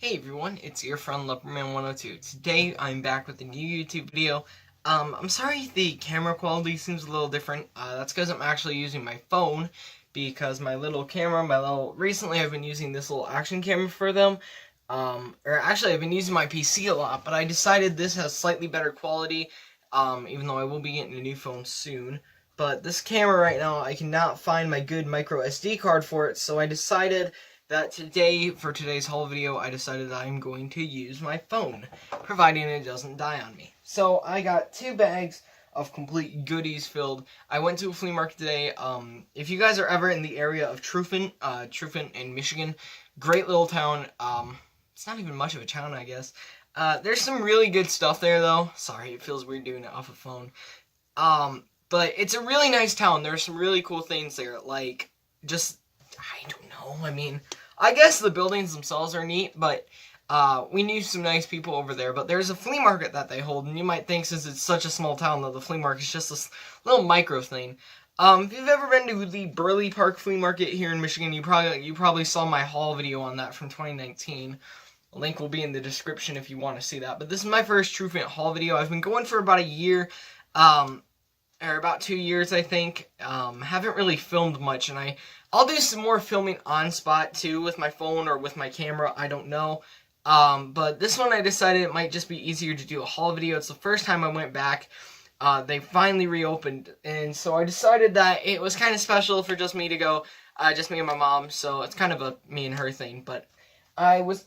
Hey everyone, it's your friend Leopardman102. Today I'm back with a new YouTube video. I'm sorry if the camera quality seems a little different. That's because I'm actually using my phone because recently I've been using this little action camera for them. Or actually I've been using my PC a lot, but I decided this has slightly better quality, even though I will be getting a new phone soon. But this camera right now, I cannot find my good micro SD card for it, so I decided that for today's haul video, I decided that I'm going to use my phone, providing it doesn't die on me. So I got 2 bags of complete goodies filled. I went to a flea market today. If you guys are ever in the area of Trufant in Michigan, great little town. It's not even much of a town, I guess. There's some really good stuff there, though. Sorry, it feels weird doing it off a phone. But it's a really nice town. There's some really cool things there, like, I don't know, I guess the buildings themselves are neat, but we knew some nice people over there. But there's a flea market that they hold, and you might think since it's such a small town that the flea market is just this little micro thing. If you've ever been to the Burley Park Flea Market here in Michigan, you probably saw my haul video on that from 2019. The link will be in the description if you want to see that. But this is my first Trufant haul video. I've been going for about a year, or about 2 years, I think. Haven't really filmed much, and I'll do some more filming on spot too with my phone or with my camera, I don't know. But this one I decided it might just be easier to do a haul video. It's the first time I went back. They finally reopened, and so I decided that it was kind of special for just me to go, just me and my mom, so it's kind of a me and her thing. But I was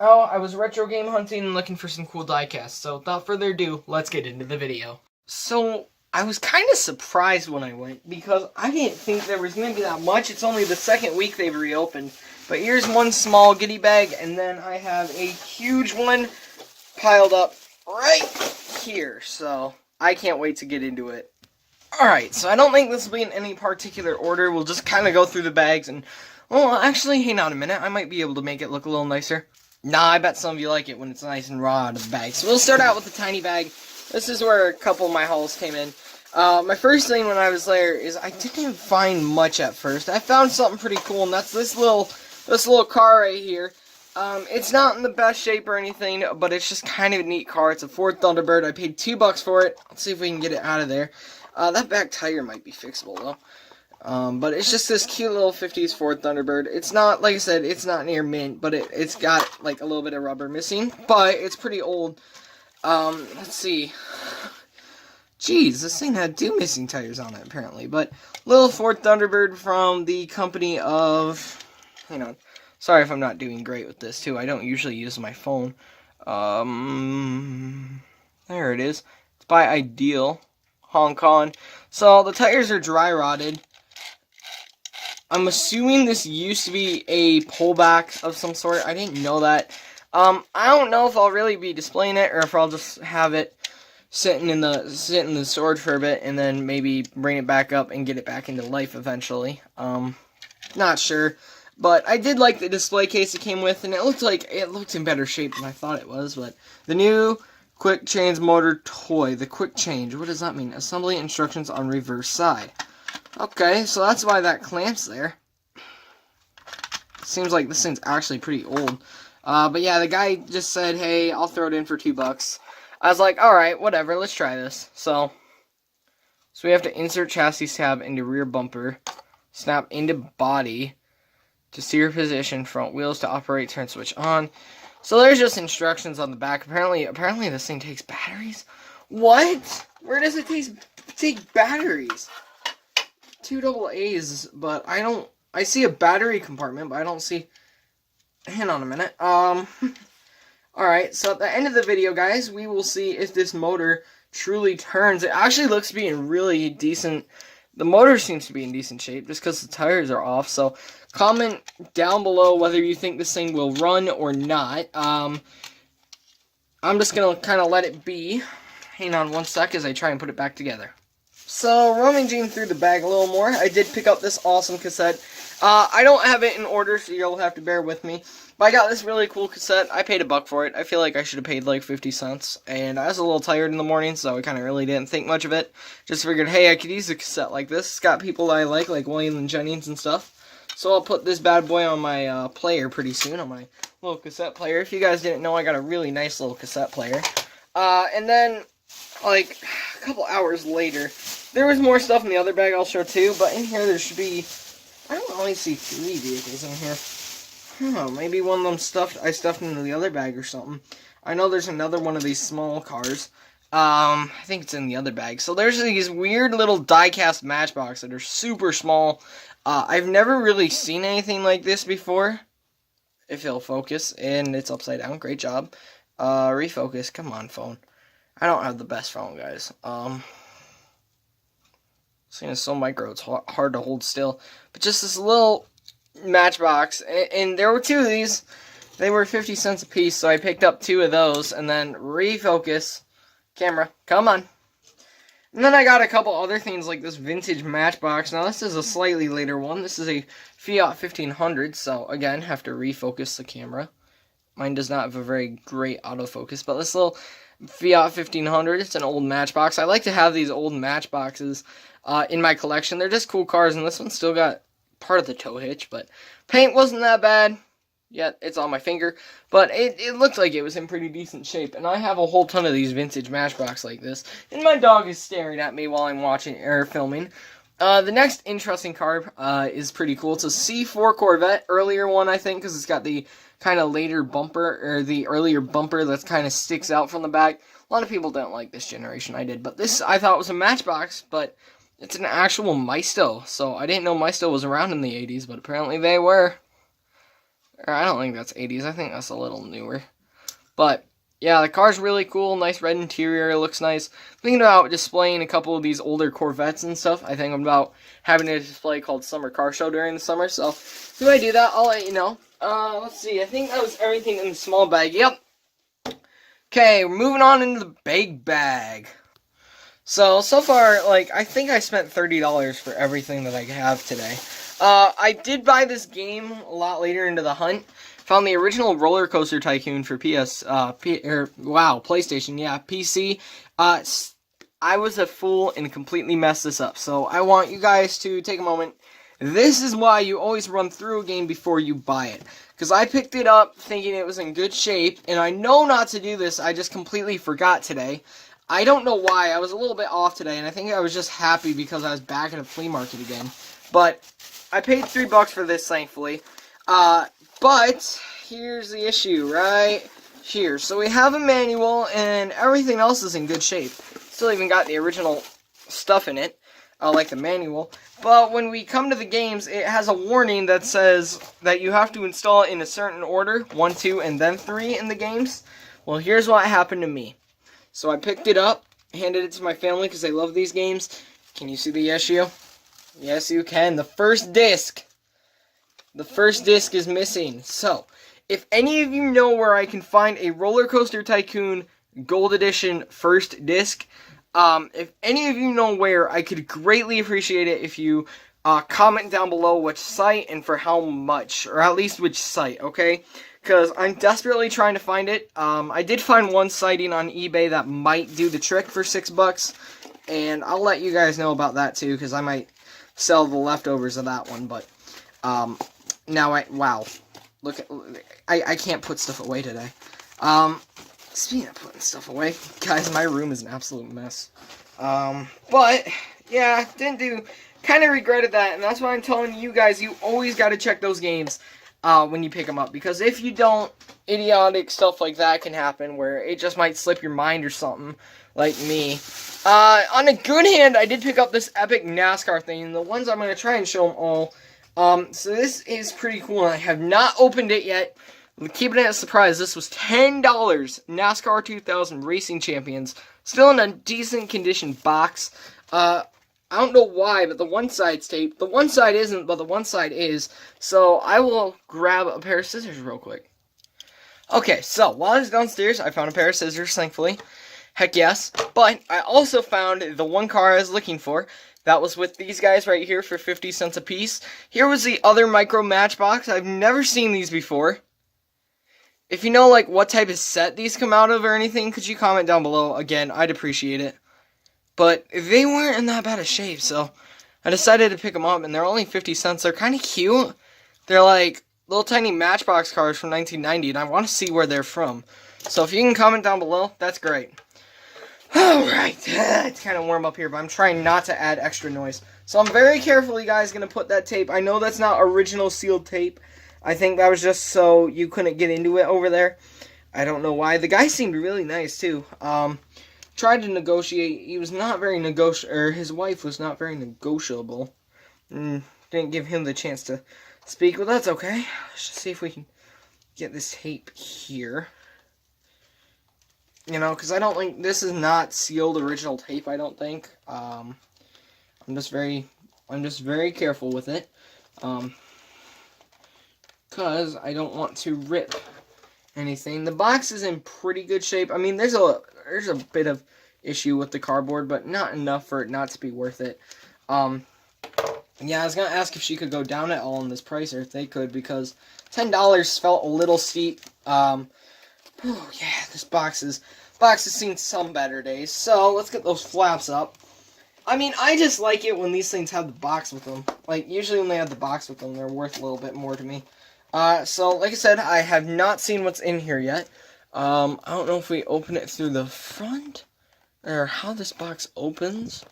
retro game hunting and looking for some cool diecasts, so without further ado, let's get into the video. So I was kind of surprised when I went, because I didn't think there was going to be that much. It's only the second week they've reopened. But here's one small goodie bag, and then I have a huge one piled up right here. So I can't wait to get into it. Alright, so I don't think this will be in any particular order. We'll just kind of go through the bags and, well, actually, hang on a minute. I might be able to make it look a little nicer. Nah, I bet some of you like it when it's nice and raw out of the bag. So we'll start out with the tiny bag. This is where a couple of my hauls came in. My first thing when I was there is I didn't find much at first. I found something pretty cool, and that's this little car right here. It's not in the best shape or anything, but it's just kind of a neat car. It's a Ford Thunderbird. I paid $2 for it. Let's see if we can get it out of there. That back tire might be fixable though. But it's just this cute little 50s Ford Thunderbird. It's not, like I said, it's not near mint, but it's got like a little bit of rubber missing, but it's pretty old. Let's see. Jeez, this thing had 2 missing tires on it, apparently. But, little Ford Thunderbird from the company of... Hang on. Sorry if I'm not doing great with this, too. I don't usually use my phone. There it is. It's by Ideal, Hong Kong. So, the tires are dry rotted. I'm assuming this used to be a pullback of some sort. I didn't know that. I don't know if I'll really be displaying it, or if I'll just have it sit in the storage for a bit, and then maybe bring it back up and get it back into life eventually. Not sure, but I did like the display case it came with, and it looked in better shape than I thought it was. But the new quick change motor toy, the quick change, what does that mean? Assembly instructions on reverse side. Okay, so that's why that clamp's there. Seems like this thing's actually pretty old. But yeah, the guy just said, hey, I'll throw it in for $2. I was like, alright, whatever, let's try this. So we have to insert chassis tab into rear bumper, snap into body to steer position, front wheels to operate, turn switch on. So there's just instructions on the back. Apparently this thing takes batteries. What? Where does it take batteries? 2 double A's, but I see a battery compartment, but I don't see... Hang on a minute. Alright, so at the end of the video, guys, we will see if this motor truly turns. It actually looks to be in really decent... The motor seems to be in decent shape, just because the tires are off. So, comment down below whether you think this thing will run or not. I'm just going to kind of let it be. Hang on one sec as I try and put it back together. So, rummaging through the bag a little more, I did pick up this awesome cassette. I don't have it in order, so you'll have to bear with me. But I got this really cool cassette. I paid $1 for it. I feel like I should have paid like 50 cents. And I was a little tired in the morning, so I kind of really didn't think much of it. Just figured, hey, I could use a cassette like this. It's got people I like William and Jennings and stuff. So I'll put this bad boy on my player pretty soon, on my little cassette player. If you guys didn't know, I got a really nice little cassette player. And then, like, a couple hours later, there was more stuff in the other bag I'll show too, but in here there should be, I don't only see 3 vehicles in here. Maybe one of them I stuffed into the other bag or something. I know there's another one of these small cars. I think it's in the other bag. So there's these weird little die-cast Matchbox that are super small. I've never really seen anything like this before. If it'll focus, and it's upside down. Great job. Refocus. Come on, phone. I don't have the best phone, guys. This thing is so micro, it's hard to hold still. But just this little Matchbox, and there were 2 of these. They were 50 cents a piece, so I picked up 2 of those, and then refocus. Camera, come on. And then I got a couple other things like this vintage Matchbox. Now this is a slightly later one. This is a Fiat 1500, so again, have to refocus the camera. Mine does not have a very great autofocus, but this little Fiat 1500, it's an old Matchbox. I like to have these old Matchboxes in my collection. They're just cool cars, and this one still got part of the tow hitch, but paint wasn't that bad. Yet it's on my finger, but it looked like it was in pretty decent shape, and I have a whole ton of these vintage Matchbox like this, and my dog is staring at me while I'm watching or filming. The next interesting car is pretty cool. It's a C4 Corvette, earlier one I think, because it's got the kind of later bumper, or the earlier bumper that kind of sticks out from the back. A lot of people don't like this generation, I did, but this I thought was a Matchbox, but it's an actual Maisto, so I didn't know Maisto was around in the 80s, but apparently they were. Or I don't think that's 80s. I think that's a little newer. But, yeah, the car's really cool. Nice red interior. It looks nice. Thinking about displaying a couple of these older Corvettes and stuff. I think about having a display called Summer Car Show during the summer. So, if I do that, I'll let you know. Let's see. I think that was everything in the small bag. Yep. Okay, we're moving on into the big bag. So far, like, I think I spent $30 for everything that I have today. I did buy this game a lot later into the hunt. Found the original Roller Coaster Tycoon for PlayStation, yeah, PC. I was a fool and completely messed this up. So I want you guys to take a moment. This is why you always run through a game before you buy it. Because I picked it up thinking it was in good shape, and I know not to do this. I just completely forgot today. I don't know why. I was a little bit off today, and I think I was just happy because I was back at a flea market again. But I paid $3 for this, thankfully. But here's the issue right here. So we have a manual, and everything else is in good shape. Still even got the original stuff in it, like the manual. But when we come to the games, it has a warning that says that you have to install it in a certain order, 1, 2, and then 3 in the games. Well, here's what happened to me. So I picked it up, handed it to my family because they love these games. Can you see the issue? Yes, you can. The first disc is missing. So, if any of you know where I can find a Roller Coaster Tycoon Gold Edition first disc, if any of you know where, I could greatly appreciate it if you comment down below which site and for how much, or at least which site, okay? Because I'm desperately trying to find it. I did find one sighting on eBay that might do the trick for $6, and I'll let you guys know about that too, because I might sell the leftovers of that one. But now wow, look at, I can't put stuff away today. Speaking of putting stuff away, guys, my room is an absolute mess. But yeah, kind of regretted that, and that's why I'm telling you guys, you always got to check those games when you pick them up, because if you don't, idiotic stuff like that can happen where it just might slip your mind or something, like me. On a good hand, I did pick up this epic NASCAR thing, and the ones I'm going to try and show them all. So this is pretty cool, and I have not opened it yet. I'm keeping it a surprise. This was $10, NASCAR 2000 Racing Champions, still in a decent condition box. I don't know why, but the one side's taped. The one side isn't, but the one side is. So I will grab a pair of scissors real quick. Okay, so while I was downstairs, I found a pair of scissors, thankfully. Heck yes. But I also found the one car I was looking for. That was with these guys right here for 50 cents a piece. Here was the other micro Matchbox. I've never seen these before. If you know, like, what type of set these come out of or anything, could you comment down below? Again, I'd appreciate it. But they weren't in that bad of shape, so I decided to pick them up, and they're only 50 cents. They're kind of cute. They're like little tiny Matchbox cars from 1990, and I want to see where they're from. So if you can comment down below, that's great. Alright, it's kind of warm up here, but I'm trying not to add extra noise. So I'm very carefully, guys, going to put that tape. I know that's not original sealed tape. I think that was just so you couldn't get into it over there. I don't know why. The guy seemed really nice, too. Tried to negotiate. He was not very his wife was not very negotiable. Didn't give him the chance to speak. Well, that's okay. Let's just see if we can get this tape here. You know, because I don't think this is not sealed original tape. I don't think. I'm just very careful with it, because I don't want to rip anything. The box is in pretty good shape. I mean, there's a bit of issue with the cardboard, but not enough for it not to be worth it. Yeah, I was gonna ask if she could go down at all in this price, or if they could, because $10 felt a little steep. Oh, yeah, this box has seen some better days. So, let's get those flaps up. I mean, I just like it when these things have the box with them. Like, usually when they have the box with them, they're worth a little bit more to me. So, like I said, I have not seen what's in here yet. I don't know if we open it through the front, or how this box opens.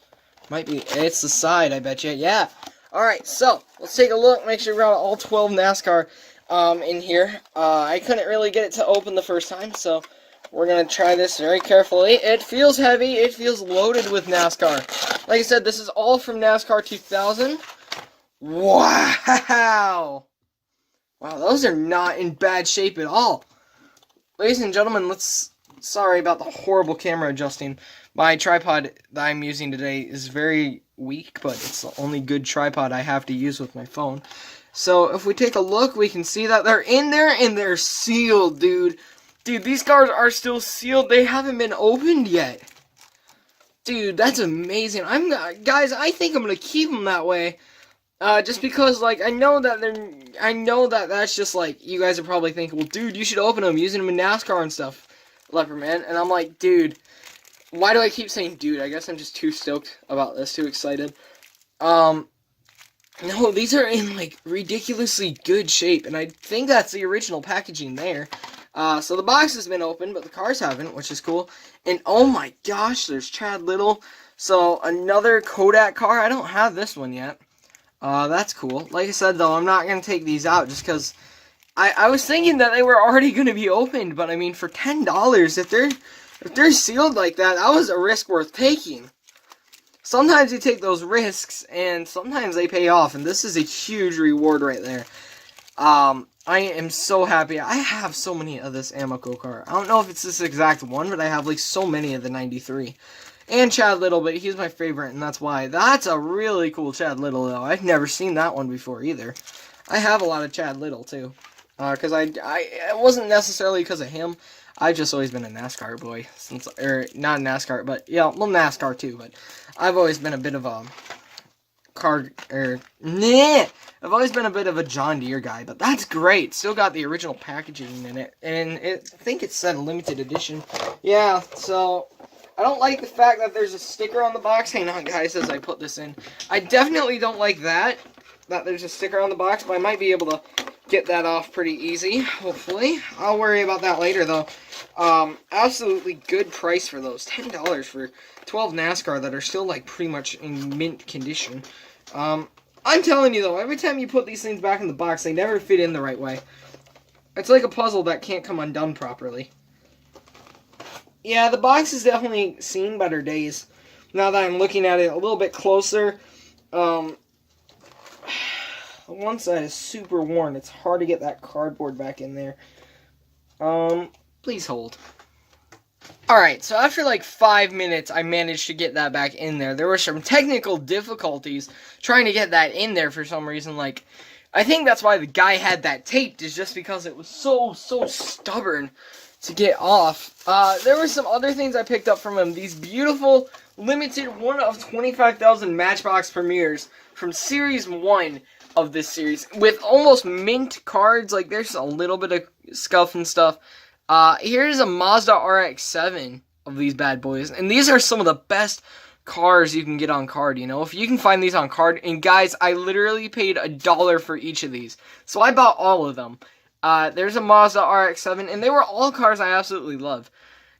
Might be, it's the side, I bet you. Yeah. Alright, so, let's take a look, make sure we got all 12 NASCAR in here. I couldn't really get it to open the first time, so we're going to try this very carefully. It feels heavy. It feels loaded with NASCAR. Like I said, this is all from NASCAR 2000. Wow! Wow, those are not in bad shape at all. Ladies and gentlemen, sorry about the horrible camera adjusting. My tripod that I'm using today is very weak, but it's the only good tripod I have to use with my phone. So, if we take a look, we can see that they're in there, and they're sealed, dude. Dude, these cars are still sealed. They haven't been opened yet. Dude, that's amazing. Guys, I think I'm gonna keep them that way. Just because, like, I know that that's just, like, you guys are probably thinking, well, dude, you should open them, using them in NASCAR and stuff, Leopardman. And I'm like, dude, why do I keep saying dude? I guess I'm just too stoked about this, too excited. No, these are in, like, ridiculously good shape, and I think that's the original packaging there. So the box has been opened, but the cars haven't, which is cool. And, oh my gosh, there's Chad Little. So, another Kodak car. I don't have this one yet. That's cool. Like I said, though, I'm not going to take these out just because I was thinking that they were already going to be opened, but I mean, for $10, if they're sealed like that, that was a risk worth taking. Sometimes you take those risks, and sometimes they pay off, and this is a huge reward right there. I am so happy. I have so many of this Amoco car. I don't know if it's this exact one, but I have, like, so many of the 93. And Chad Little, but he's my favorite, and that's why. That's a really cool Chad Little, though. I've never seen that one before, either. I have a lot of Chad Little, too. Because it wasn't necessarily because of him. I've just always been a NASCAR boy. Not NASCAR, but, yeah, well, NASCAR, too, but I've always been a bit of a I've always been a bit of a John Deere guy, but that's great. Still got the original packaging in it, and I think it said limited edition. Yeah, so I don't like the fact that there's a sticker on the box. Hang on, guys, as I put this in. I definitely don't like that there's a sticker on the box, but I might be able to get that off pretty easy, hopefully. I'll worry about that later, though. Absolutely good price for those. $10 for 12 NASCAR that are still, like, pretty much in mint condition. I'm telling you, though, every time you put these things back in the box, they never fit in the right way. It's like a puzzle that can't come undone properly. Yeah, the box has definitely seen better days. Now that I'm looking at it a little bit closer, one side is super worn. It's hard to get that cardboard back in there. Please hold. Alright, so after like 5 minutes, I managed to get that back in there. There were some technical difficulties trying to get that in there for some reason. Like, I think that's why the guy had that taped, is just because it was so stubborn to get off. There were some other things I picked up from him. These beautiful, limited, one of 25,000 Matchbox premieres from Series 1 of this series, with almost mint cards. Like, there's a little bit of scuff and stuff. Here's a Mazda RX-7 of these bad boys, and these are some of the best cars you can get on card, you know? If you can find these on card, and guys, I literally paid $1 for each of these. So I bought all of them. There's a Mazda RX-7, and they were all cars I absolutely love.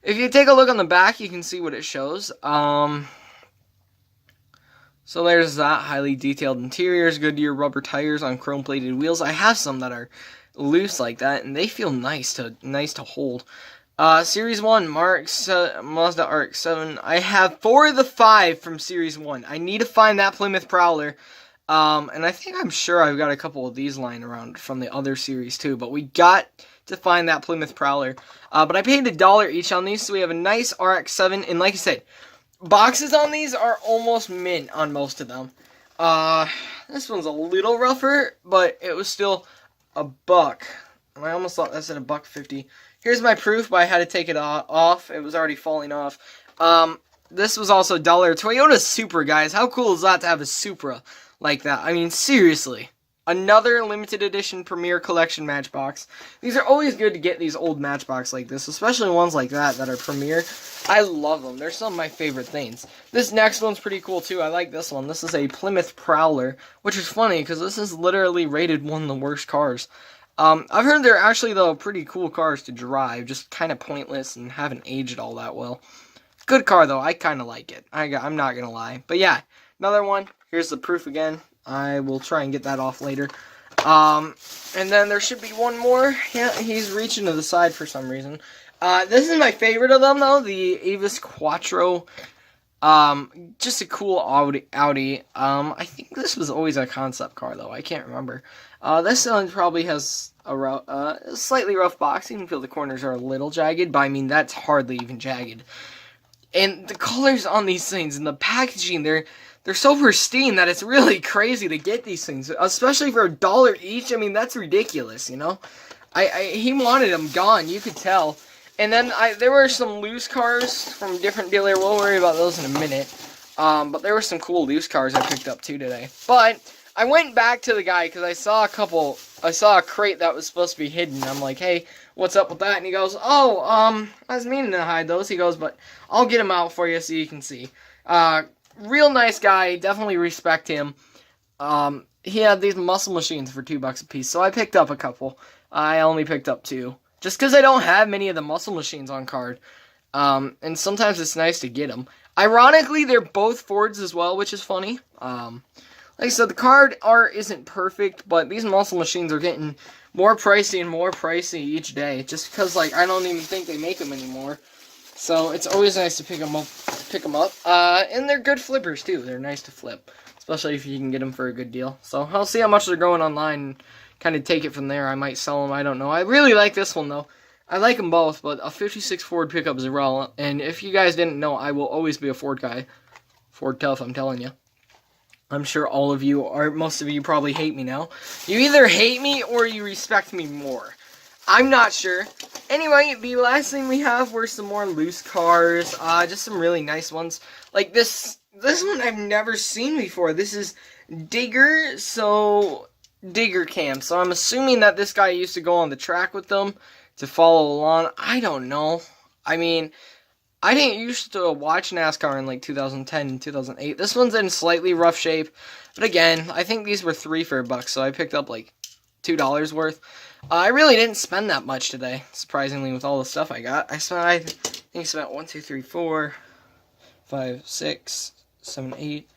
If you take a look on the back, you can see what it shows. So there's that, highly detailed interiors, Goodyear rubber tires on chrome-plated wheels. I have some that are loose like that, and they feel nice to hold. Series 1, Mazda RX-7. I have 4 of the 5 from Series 1. I need to find that Plymouth Prowler. And I'm sure I've got a couple of these lying around from the other series too. But we got to find that Plymouth Prowler. But I paid $1 each on these, so we have a nice RX-7. And like I said, boxes on these are almost mint on most of them. This one's a little rougher, but it was still $1. And I almost thought that said $1.50. Here's my proof, but I had to take it off. It was already falling off. This was also $1. Toyota Supra, guys. How cool is that to have a Supra like that? I mean, seriously. Another limited edition Premier Collection Matchbox. These are always good to get, these old Matchbox like this, especially ones like that are Premier. I love them. They're some of my favorite things. This next one's pretty cool, too. I like this one. This is a Plymouth Prowler, which is funny, because this is literally rated one of the worst cars. I've heard they're actually, though, pretty cool cars to drive, just kind of pointless and haven't aged all that well. Good car, though. I kind of like it. I'm not going to lie. But yeah, another one. Here's the proof again. I will try and get that off later. And then there should be one more. Yeah, he's reaching to the side for some reason. This is my favorite of them, though. The Avis Quattro. Just a cool Audi. I think this was always a concept car, though. I can't remember. This one probably has a slightly rough box. You can feel the corners are a little jagged, but I mean, that's hardly even jagged. And the colors on these things and the packaging, they're so pristine that it's really crazy to get these things, especially for $1 each. I mean, that's ridiculous, you know? He wanted them gone, you could tell. And then there were some loose cars from different dealer. We'll worry about those in a minute. But there were some cool loose cars I picked up too today. But I went back to the guy because I saw a crate that was supposed to be hidden. I'm like, hey, what's up with that? And he goes, oh, I was meaning to hide those. He goes, but I'll get them out for you so you can see. Real nice guy. Definitely respect him. He had these muscle machines for $2 a piece, so I picked up a couple. I only picked up 2. Just because I don't have many of the muscle machines on card. And sometimes it's nice to get them. Ironically, they're both Fords as well, which is funny. Like I said, the card art isn't perfect, but these muscle machines are getting more pricey and more pricey each day. Just because, like, I don't even think they make them anymore. So it's always nice to pick them up. And they're good flippers, too. They're nice to flip. Especially if you can get them for a good deal. So I'll see how much they're going online and kind of take it from there. I might sell them. I don't know. I really like this one, though. I like them both, but a 56 Ford pickup is raw. And if you guys didn't know, I will always be a Ford guy. Ford tough, I'm telling you. I'm sure all of you, or most of you, probably hate me now. You either hate me or you respect me more. I'm not sure. Anyway, the last thing we have were some more loose cars. Just some really nice ones. Like this one I've never seen before. This is Digger Cam. So I'm assuming that this guy used to go on the track with them to follow along. I don't know. I mean, I didn't used to watch NASCAR in like 2010 and 2008. This one's in slightly rough shape. But again, I think these were 3 for $1, so I picked up like $2 worth. I really didn't spend that much today, surprisingly, with all the stuff I got. I think I spent 1, 2, 3, 4, 5, 6, 7, 8,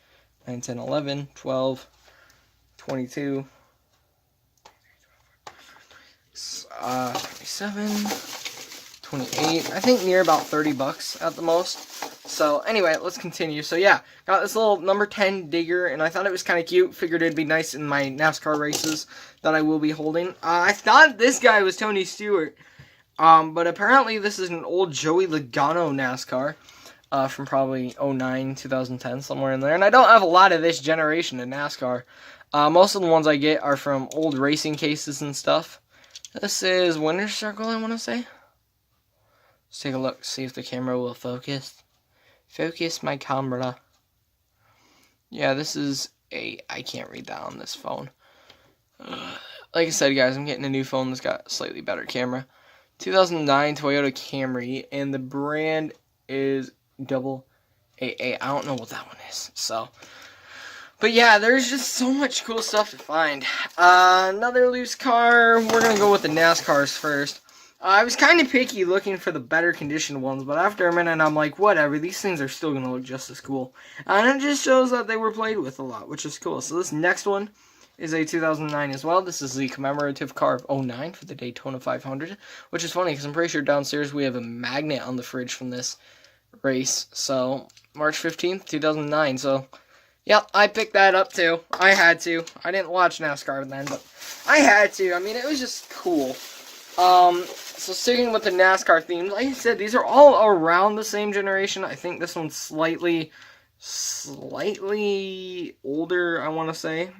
9, 10, 11, 12, 22, 27, 28, I think near about $30 at the most. So anyway, let's continue. So yeah, got this little number 10 Digger, and I thought it was kind of cute. Figured it'd be nice in my NASCAR races that I will be holding. I thought this guy was Tony Stewart, but apparently this is an old Joey Logano NASCAR from probably 09, 2010, somewhere in there. And I don't have a lot of this generation of NASCAR. Most of the ones I get are from old racing cases and stuff. This is Winner's Circle, I want to say. Let's take a look, see if the camera will focus. Focus my camera. Yeah, this is I can't read that on this phone. Like I said, guys, I'm getting a new phone that's got a slightly better camera. 2009 Toyota Camry, and the brand is Double I don't know what that one is. So, but yeah, there's just so much cool stuff to find. Another loose car. We're gonna go with the NASCARs first. I was kind of picky looking for the better conditioned ones, but after a minute I'm like, whatever, these things are still going to look just as cool. And it just shows that they were played with a lot, which is cool. So this next one is a 2009 as well. This is the commemorative car of '09 for the Daytona 500, which is funny because I'm pretty sure downstairs we have a magnet on the fridge from this race. So March 15th, 2009. So yep, I picked that up too. I had to. I didn't watch NASCAR then, but I had to. I mean, it was just cool. So sticking with the NASCAR theme, like I said, these are all around the same generation. I think this one's slightly older, I want to say.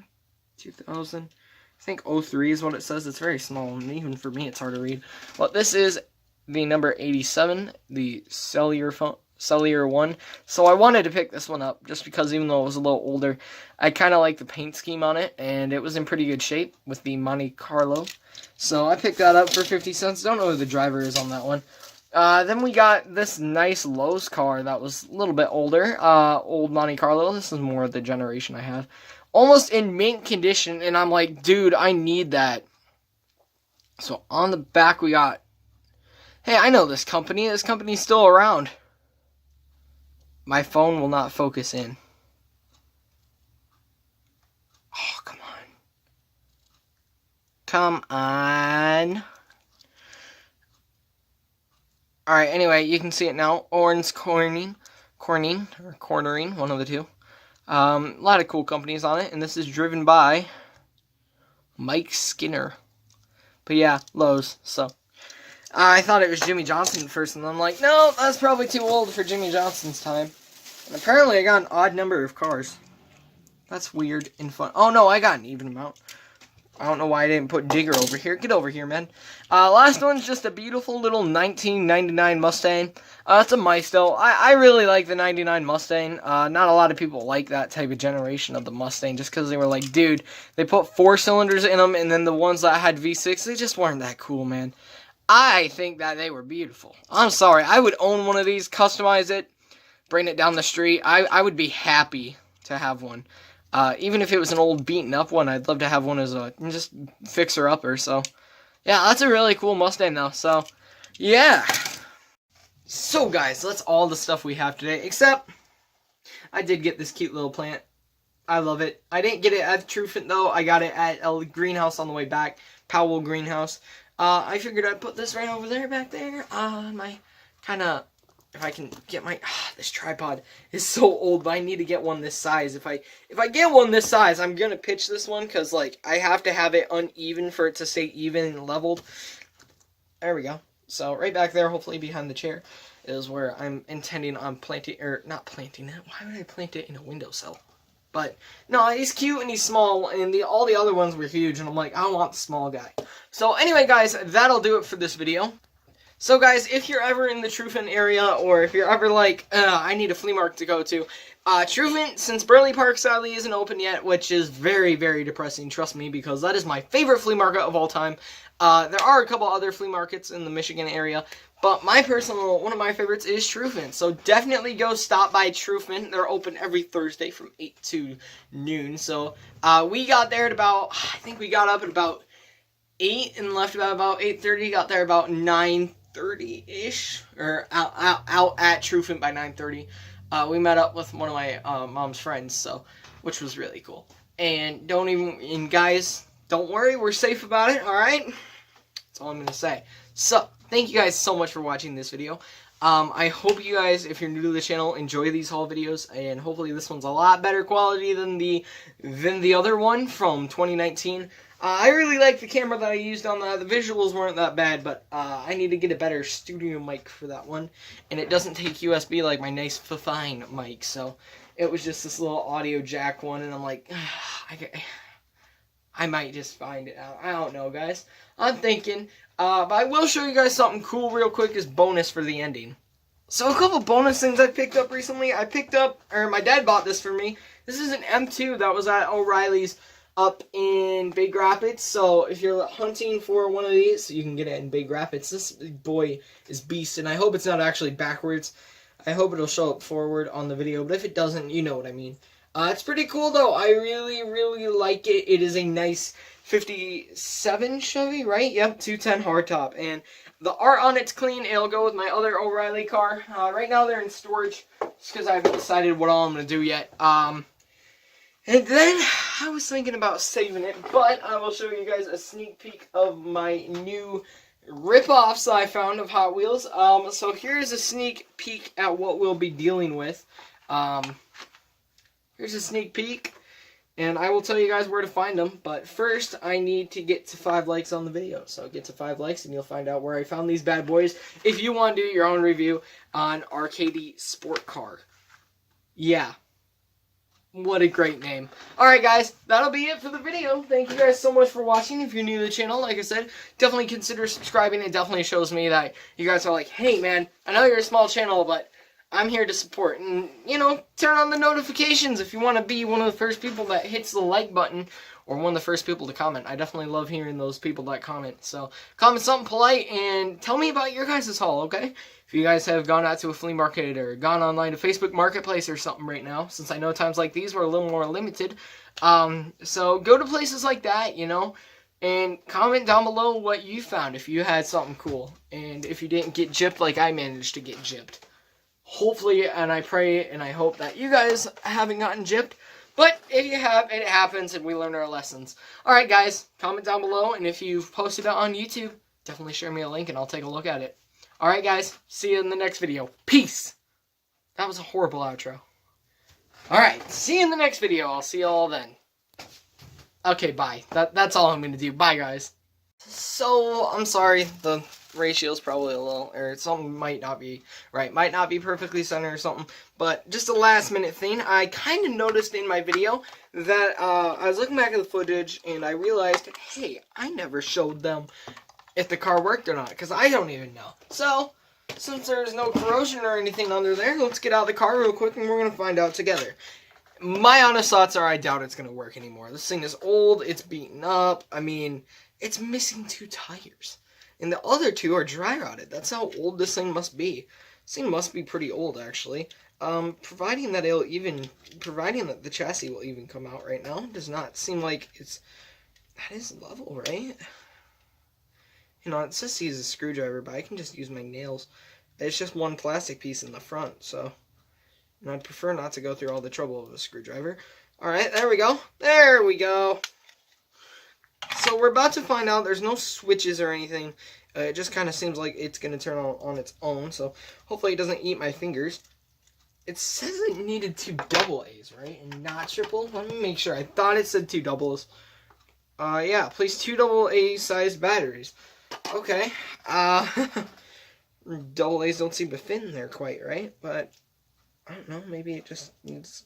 2000. I think 03 is what it says. It's very small, and even for me, it's hard to read. But this is the number 87, the cellular one. So I wanted to pick this one up just because even though it was a little older, I kind of like the paint scheme on it, and it was in pretty good shape with the Monte Carlo. So I picked that up for 50 cents. Don't know who the driver is on that one. Then we got this nice Lowe's car that was a little bit older. Old Monte Carlo. This is more of the generation I have. Almost in mint condition, and I'm like, dude, I need that. So on the back we got, hey, I know this company. This company's still around. My phone will not focus in. Oh, come on. Come on. Alright, anyway, you can see it now. Owens Corning, or Cornering, one of the two. A lot of cool companies on it, and this is driven by Mike Skinner. But yeah, Lowe's, so. I thought it was Jimmy Johnson at first, and I'm like, no, that's probably too old for Jimmy Johnson's time. And apparently I got an odd number of cars. That's weird and fun. Oh no, I got an even amount. I don't know why I didn't put Digger over here. Get over here, man. Last one's just a beautiful little 1999 Mustang. It's a Maisto. I really like the 99 Mustang. Not a lot of people like that type of generation of the Mustang just because they were like, dude, they put 4 cylinders in them, and then the ones that had V6, they just weren't that cool, man. I think that they were beautiful. I'm sorry. I would own one of these, customize it, bring it down the street. I would be happy to have one. Even if it was an old beaten up one, I'd love to have one as a just fixer-upper. So, yeah, that's a really cool Mustang though. So, yeah. So, guys, that's all the stuff we have today. Except, I did get this cute little plant. I love it. I didn't get it at Trufant though. I got it at a greenhouse on the way back. Powell Greenhouse. I figured I'd put this right over there, back there. My kind of, if I can get my, this tripod is so old, but I need to get one this size. If I get one this size, I'm going to pitch this one, because, like, I have to have it uneven for it to stay even and leveled. There we go. So, right back there, hopefully behind the chair, is where I'm intending on planting, or not planting it. Why would I plant it in a windowsill? But, no, he's cute and he's small, and all the other ones were huge, and I'm like, I want the small guy. So, anyway, guys, that'll do it for this video. So, guys, if you're ever in the Trufant area, or if you're ever like, I need a flea market to go to, Trufant, since Burley Park sadly isn't open yet, which is very, very depressing, trust me, because that is my favorite flea market of all time. There are a couple other flea markets in the Michigan area, but one of my favorites is Trufant. So definitely go stop by Trufant. They're open every Thursday from 8 to noon. So we got there at about, I think we got up at about 8 and left about 8:30. Got there about 9:30-ish, or out at Trufant by 9:30. We met up with one of my mom's friends, so which was really cool. And guys, don't worry, we're safe about it, alright? That's all I'm going to say. So, thank you guys so much for watching this video. I hope you guys, if you're new to the channel, enjoy these haul videos, and hopefully this one's a lot better quality than the other one from 2019. I really like the camera that I used on that. The visuals weren't that bad, but I need to get a better studio mic for that one. And it doesn't take USB like my nice fine mic, so it was just this little audio jack one, and I'm like, I might just find it out. I don't know, guys. I'm thinking. But I will show you guys something cool real quick as bonus for the ending. So a couple bonus things I picked up recently. My dad bought this for me. This is an M2 that was at O'Reilly's up in Big Rapids. So if you're hunting for one of these, you can get it in Big Rapids. This boy is beast, and I hope it's not actually backwards. I hope it'll show up forward on the video, but if it doesn't, you know what I mean. It's pretty cool, though. I really, really like it. It is a nice 57 Chevy, right? Yep, 210 hardtop. And the art on it's clean. It'll go with my other O'Reilly car. Right now, they're in storage just because I haven't decided what all I'm going to do yet. And then I was thinking about saving it, but I will show you guys a sneak peek of my new rip-offs I found of Hot Wheels. So here's a sneak peek at what we'll be dealing with. Here's a sneak peek, and I will tell you guys where to find them. But first, I need to get to 5 likes on the video. So get to 5 likes, and you'll find out where I found these bad boys. If you want to do your own review on Arcady Sport Car. Yeah. What a great name. Alright guys, that'll be it for the video. Thank you guys so much for watching. If you're new to the channel, like I said, definitely consider subscribing. It definitely shows me that you guys are like, hey man, I know you're a small channel, but I'm here to support. And, you know, turn on the notifications if you want to be one of the first people that hits the like button, or one of the first people to comment. I definitely love hearing those people that comment. So, comment something polite and tell me about your guys' haul, okay? If you guys have gone out to a flea market or gone online to Facebook Marketplace or something right now, since I know times like these were a little more limited. So, go to places like that, you know, and comment down below what you found if you had something cool. And if you didn't get gypped like I managed to get gypped. Hopefully, and I pray and I hope that you guys haven't gotten gypped. But if you have, it happens and we learn our lessons. Alright guys, comment down below, and if you've posted it on YouTube, definitely share me a link and I'll take a look at it. Alright guys, see you in the next video. Peace! That was a horrible outro. Alright, see you in the next video. I'll see you all then. Okay, bye. That's all I'm going to do. Bye guys. So, I'm sorry, the ratio's probably a little, or something might not be right, might not be perfectly centered or something, but just a last minute thing. I kind of noticed in my video that I was looking back at the footage and I realized, hey, I never showed them if the car worked or not, because I don't even know. So, since there's no corrosion or anything under there, let's get out of the car real quick and we're going to find out together. My honest thoughts are I doubt it's going to work anymore. This thing is old, it's beaten up, I mean, it's missing 2 tires. And the other 2 are dry rotted. That's how old this thing must be. This thing must be pretty old, actually. Providing that the chassis will even come out right now, does not seem like it's, that is level, right? You know, it says to use a screwdriver, but I can just use my nails. It's just one plastic piece in the front, so, you know, I'd prefer not to go through all the trouble of a screwdriver. Alright, there we go. There we go. So we're about to find out. There's no switches or anything. It just kind of seems like it's going to turn on its own. So hopefully it doesn't eat my fingers. It says it needed 2 double A's, right? And not triple. Let me make sure. I thought it said 2 doubles. Yeah, place 2 double A sized batteries. Okay. Double A's don't seem to fit in there quite, right? But I don't know. Maybe it just needs...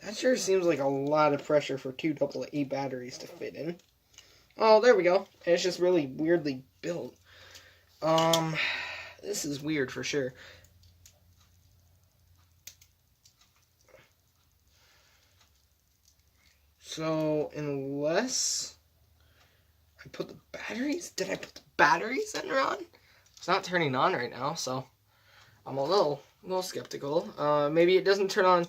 That sure seems like a lot of pressure for 2 AA batteries to fit in. Oh, there we go. And it's just really weirdly built. This is weird for sure. So, unless I put the batteries... Did I put the batteries in or on? It's not turning on right now, so I'm a little skeptical. Maybe it doesn't turn on...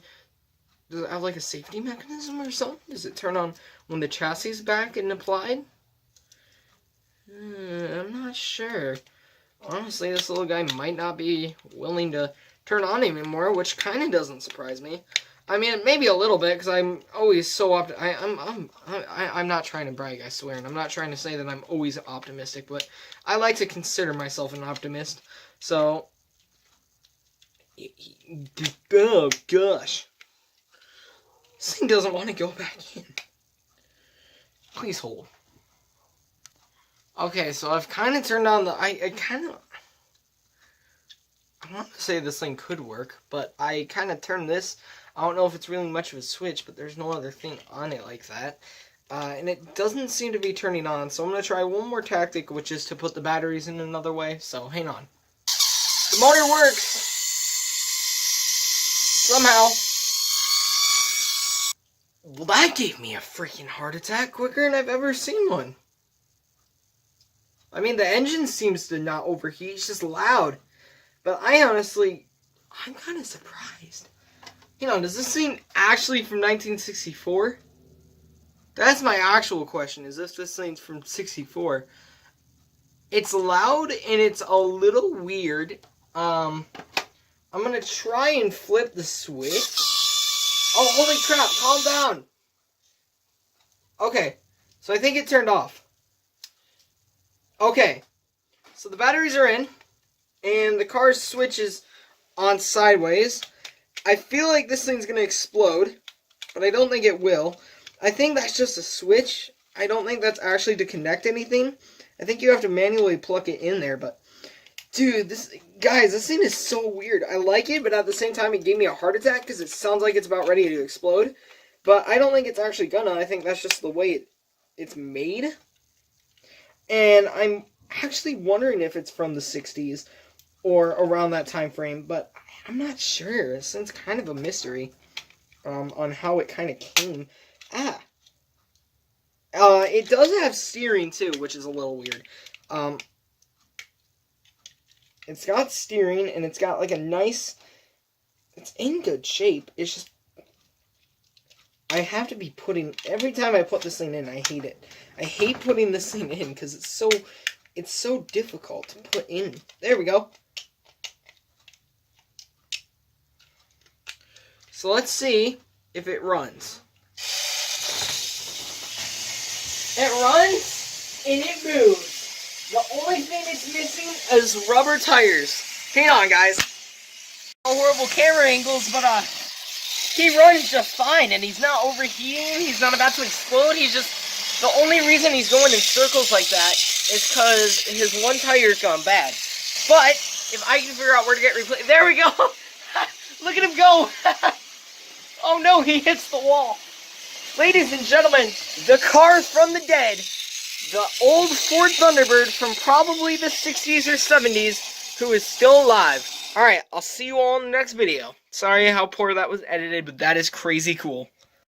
Does it have like a safety mechanism or something? Does it turn on when the chassis is back and applied? I'm not sure. Honestly, this little guy might not be willing to turn on anymore, which kind of doesn't surprise me. I mean, maybe a little bit, because I'm always so I'm not trying to brag, I swear, and I'm not trying to say that I'm always optimistic, but I like to consider myself an optimist. So, oh gosh. This thing doesn't want to go back in. Please hold. Okay, so I've kind of turned on the... I want to say this thing could work, but I kind of turned this... I don't know if it's really much of a switch, but there's no other thing on it like that. And it doesn't seem to be turning on, so I'm going to try one more tactic, which is to put the batteries in another way. So, hang on. The motor works! Somehow. Well, that gave me a freaking heart attack quicker than I've ever seen one. I mean, the engine seems to not overheat. It's just loud. But I'm kind of surprised. You know, does this thing actually from 1964? That's my actual question, is if this thing's from 64. It's loud and it's a little weird. I'm gonna try and flip the switch. Oh, holy crap, calm down. Okay, so I think it turned off. Okay, so the batteries are in, and the car's switch is on sideways. I feel like this thing's gonna explode, but I don't think it will. I think that's just a switch. I don't think that's actually to connect anything. I think you have to manually plug it in there, but dude, this thing is so weird. I like it, but at the same time, it gave me a heart attack because it sounds like it's about ready to explode. But I don't think it's actually gonna. I think that's just the way it's made. And I'm actually wondering if it's from the 60s or around that time frame, but I'm not sure. It's kind of a mystery on how it kind of came. It does have steering too, which is a little weird. It's got steering, and it's got like a nice... It's in good shape. It's just... I have to be putting... Every time I put this thing in, I hate it. I hate putting this thing in, because it's so difficult to put in. There we go. So let's see if it runs. It runs, and it moves. The only thing it's missing is rubber tires. Hang on, guys. Horrible camera angles, but he runs just fine, and he's not overheating. He's not about to explode. He's just... The only reason he's going in circles like that is because his one tire's gone bad. But if I can figure out where to get replaced... There we go! Look at him go! Oh no, he hits the wall. Ladies and gentlemen, the car from the dead, the old Ford Thunderbird from probably the 60s or 70s, who is still alive. Alright, I'll see you all in the next video. Sorry how poor that was edited, but that is crazy cool.